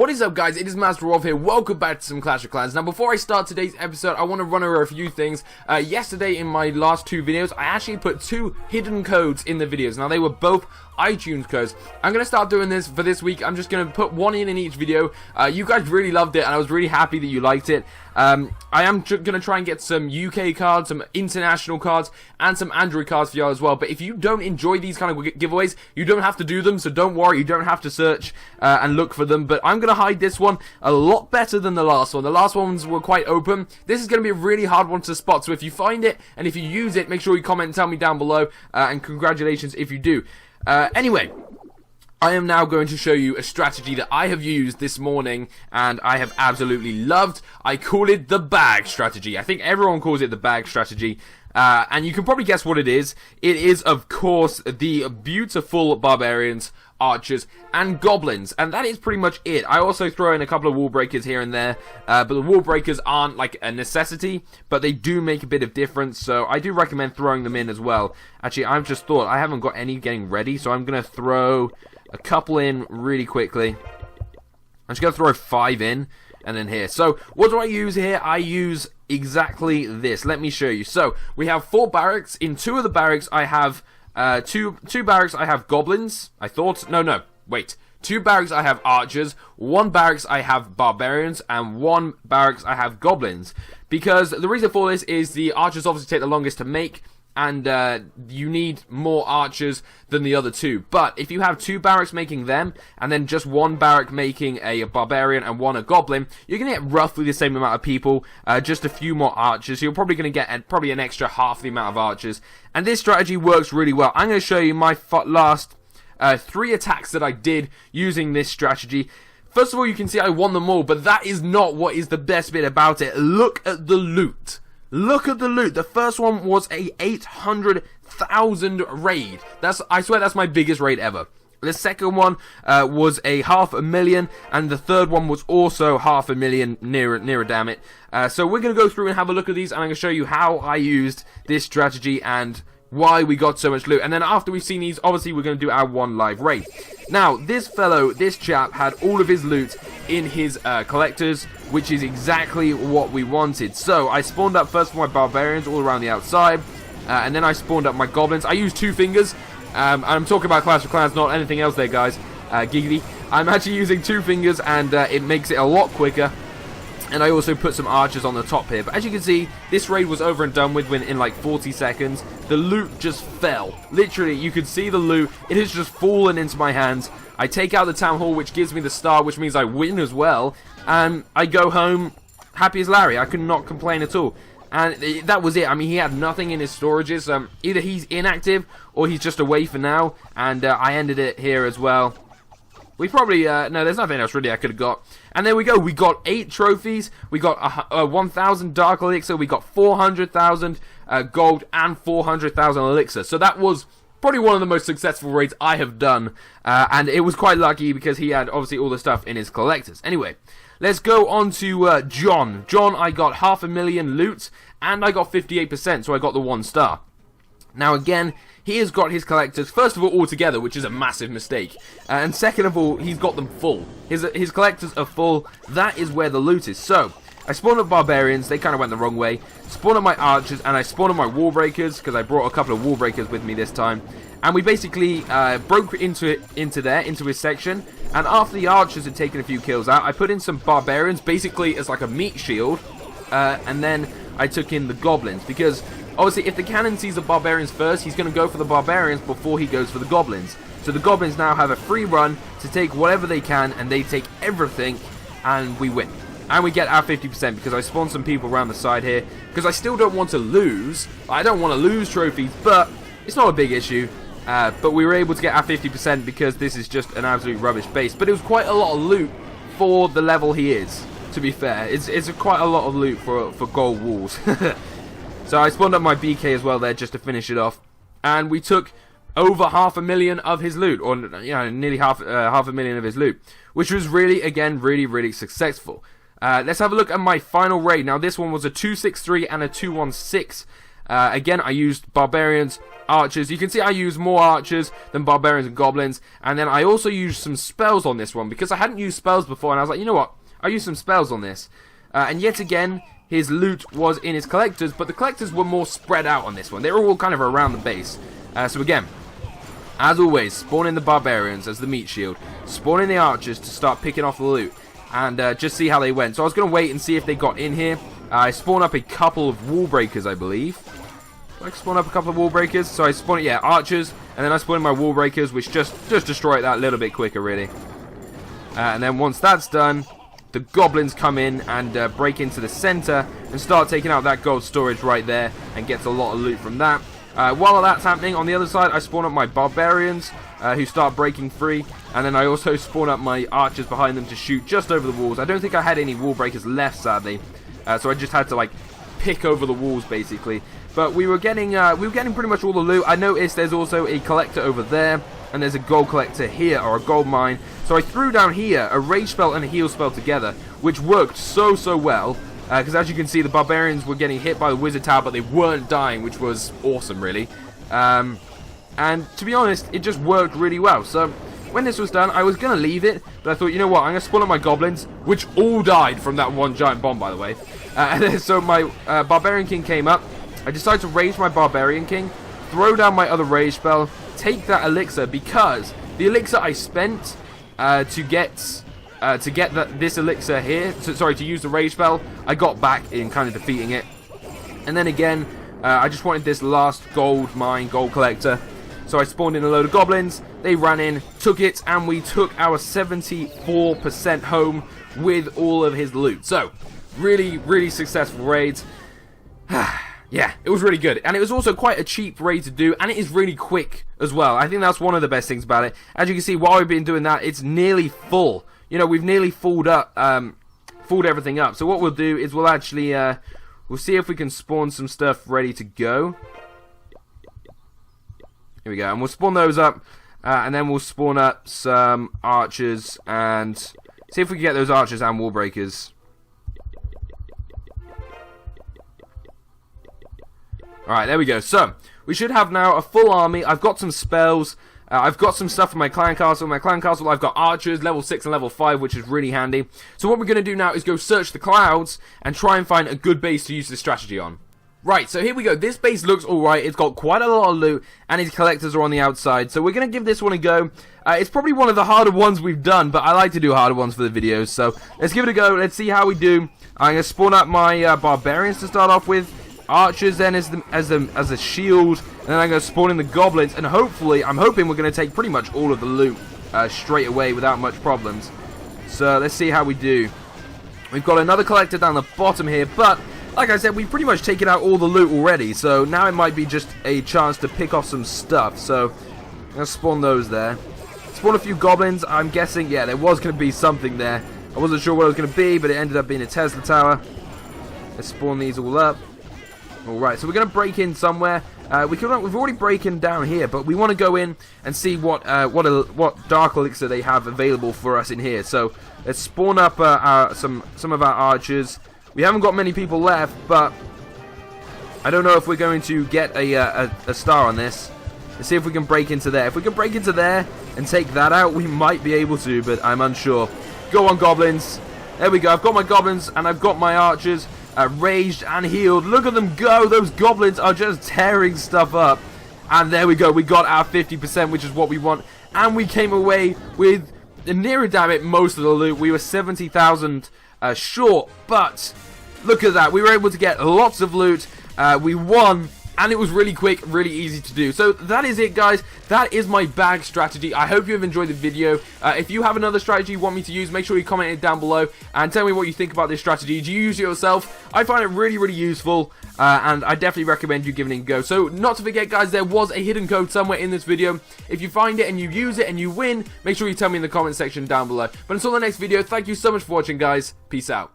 What is up, guys? It is Master Wolf here. Welcome back to some Clash of Clans. Now, before I start today's episode, I want to run over a few things. Yesterday, in my last two videos, I actually put 2 hidden codes in the videos. Now, they were both iTunes codes. I'm going to start doing this for this week. I'm just going to put one in each video. You guys really loved it, and I was really happy that you liked it. I am going to try and get some UK cards, some international cards, and some Android cards for y'all as well. But if you don't enjoy these kind of giveaways, you don't have to do them, so don't worry. You don't have to search and look for them. But I'm going to hide this one a lot better than the last one. The last ones were quite open. This is going to be a really hard one to spot. So if you find it, and if you use it, make sure you comment and tell me down below. And congratulations if you do. Anyway, I am now going to show you a strategy that I have used this morning and I have absolutely loved. I call it the B.A.G strategy. I think everyone calls it the B.A.G strategy. And you can probably guess what it is. It is, of course, the beautiful barbarians, archers, and goblins. And that is pretty much it. I also throw in a couple of wall breakers here and there. But the wall breakers aren't like a necessity, but they do make a bit of difference. So I do recommend throwing them in as well. Actually, I've just thought I haven't got any getting ready. So I'm going to throw a couple in really quickly. I'm just going to throw 5 in. And then here. So, what do I use here? I use exactly this. Let me show you. So, we have 4 barracks. In 2 of the barracks, I have two barracks I have goblins. I thought, no, wait. 2 barracks I have archers, 1 barracks I have barbarians, and 1 barracks I have goblins. Because the reason for this is the archers obviously take the longest to make, and you need more archers than the other 2. But if you have 2 barracks making them, and then just 1 barrack making a barbarian and 1 a goblin, you're going to get roughly the same amount of people, just a few more archers. So you're probably going to get probably an extra half the amount of archers. And this strategy works really well. I'm going to show you my last 3 attacks that I did using this strategy. First of all, you can see I won them all, but that is not what is the best bit about it. Look at the loot. Look at the loot. The first one was a 800,000 raid. I swear that's my biggest raid ever. The second one was a 500,000, and the third one was also 500,000, nearer damn it. So we're going to go through and have a look at these, and I'm going to show you how I used this strategy and why we got so much loot. And then after we've seen these, obviously we're going to do our 1 live raid. Now, this chap had all of his loot in his collectors, which is exactly what we wanted. So, I spawned up first for my barbarians all around the outside, and then I spawned up my goblins. I used 2 fingers, and I'm talking about Clash of Clans, not anything else there, guys. Giggity. I'm actually using 2 fingers, and it makes it a lot quicker. And I also put some archers on the top here. But as you can see, this raid was over and done with in like 40 seconds. The loot just fell. Literally, you could see the loot. It has just fallen into my hands. I take out the town hall, which gives me the star, which means I win as well. And I go home happy as Larry. I could not complain at all. And that was it. I mean, he had nothing in his storages. Either he's inactive or he's just away for now. And I ended it here as well. We probably, no, there's nothing else really I could have got. And there we go, we got 8 trophies, we got 1,000 Dark Elixir, we got 400,000 gold, and 400,000 Elixir. So that was probably one of the most successful raids I have done. And it was quite lucky because he had obviously all the stuff in his collectors. Anyway, let's go on to John. John, I got 500,000 loot, and I got 58%, so I got the 1 star. Now again, he has got his collectors, first of all together, which is a massive mistake. And second of all, he's got them full. His collectors are full. That is where the loot is. So, I spawned up barbarians. They kind of went the wrong way. Spawned up my archers, and I spawned up my wall breakers, because I brought a couple of wall breakers with me this time. And we basically broke into his section. And after the archers had taken a few kills out, I put in some barbarians, basically as like a meat shield. And then I took in the goblins, because obviously, if the cannon sees the barbarians first, he's going to go for the barbarians before he goes for the goblins. So the goblins now have a free run to take whatever they can, and they take everything, and we win. And we get our 50% because I spawned some people around the side here, because I still don't want to lose. I don't want to lose trophies, but it's not a big issue. But we were able to get our 50% because this is just an absolute rubbish base. But it was quite a lot of loot for the level he is, to be fair. It's quite a lot of loot for gold walls. So I spawned up my BK as well there just to finish it off. And we took over 500,000 of his loot, or nearly half a million of his loot, which was really, again, really successful. Let's have a look at my final raid. Now this one was a 263 and a 216. Again, I used barbarians, archers. You can see I used more archers than barbarians and goblins. And then I also used some spells on this one because I hadn't used spells before. And I was like, you know what? I'll use some spells on this. And yet again, his loot was in his collectors, but the collectors were more spread out on this one. They were all kind of around the base. So again, as always, spawn in the barbarians as the meat shield. Spawn in the archers to start picking off the loot. And just see how they went. So I was going to wait and see if they got in here. I spawned up a couple of wall breakers, I believe. I spawn up a couple of wall breakers. So I spawned, yeah, archers. And then I spawned my wall breakers, which just destroy it that little bit quicker, really. And then once that's done, the goblins come in and break into the center and start taking out that gold storage right there and gets a lot of loot from that. While that's happening, on the other side, I spawn up my barbarians who start breaking free. And then I also spawn up my archers behind them to shoot just over the walls. I don't think I had any wall breakers left, sadly. So I just had to, like, pick over the walls, basically. But we were getting pretty much all the loot. I noticed there's also a collector over there. And there's a gold collector here, or a gold mine. So I threw down here a rage spell and a heal spell together, which worked so well. Because as you can see, the barbarians were getting hit by the wizard tower, but they weren't dying, which was awesome, really. And to be honest, it just worked really well. So when this was done, I was going to leave it, but I thought, you know what, I'm going to spawn up my goblins, which all died from that one giant bomb, by the way. And then, so my barbarian king came up. I decided to rage my barbarian king, throw down my other rage spell, take that elixir, because the elixir I spent to get this elixir here, to use the rage spell, I got back in kind of defeating it. And then again, I just wanted this last gold mine, gold collector. So I spawned in a load of goblins, they ran in, took it, and we took our 74% home with all of his loot. So, really successful raids. Yeah, it was really good. And it was also quite a cheap raid to do, and it is really quick as well. I think that's one of the best things about it. As you can see, while we've been doing that, it's nearly full. You know, we've nearly filled everything up. So what we'll do is we'll actually, we'll see if we can spawn some stuff ready to go. Here we go, and we'll spawn those up, and then we'll spawn up some archers, and see if we can get those archers and wall breakers. Alright, there we go. So, we should have now a full army. I've got some spells. I've got some stuff in my clan castle. In my clan castle, I've got archers, level 6 and level 5, which is really handy. So what we're going to do now is go search the clouds and try and find a good base to use this strategy on. Right, so here we go. This base looks alright. It's got quite a lot of loot, and its collectors are on the outside. So we're going to give this one a go. It's probably one of the harder ones we've done, but I like to do harder ones for the videos. So let's give it a go. Let's see how we do. I'm going to spawn up my barbarians to start off with. Archers then as a shield, and then I'm going to spawn in the goblins, and hopefully, I'm hoping we're going to take pretty much all of the loot straight away without much problems. So let's see how we do. We've got another collector down the bottom here, but like I said, we've pretty much taken out all the loot already, so now it might be just a chance to pick off some stuff. So I'm going to spawn those there. Spawn a few goblins. I'm guessing, yeah, there was going to be something there. I wasn't sure what it was going to be, but it ended up being a Tesla tower. Let's spawn these all up. Alright, so we're going to break in somewhere. We've already broken down here, but we want to go in and see what dark elixir they have available for us in here. So let's spawn up some of our archers. We haven't got many people left, but I don't know if we're going to get a star on this. Let's see if we can break into there. If we can break into there and take that out, we might be able to, but I'm unsure. Go on, goblins. There we go. I've got my goblins and I've got my archers. Raged and healed. Look at them go. Those goblins are just tearing stuff up. And there we go. We got our 50%, which is what we want. And we came away with near, damn it, most of the loot. We were 70,000 short. But look at that. We were able to get lots of loot. We won. And it was really quick, really easy to do. So that is it, guys. That is my bag strategy. I hope you have enjoyed the video. If you have another strategy you want me to use, make sure you comment it down below and tell me what you think about this strategy. Do you use it yourself? I find it really useful, and I definitely recommend you giving it a go. So not to forget, guys, there was a hidden code somewhere in this video. If you find it and you use it and you win, make sure you tell me in the comment section down below. But until the next video, thank you so much for watching, guys. Peace out.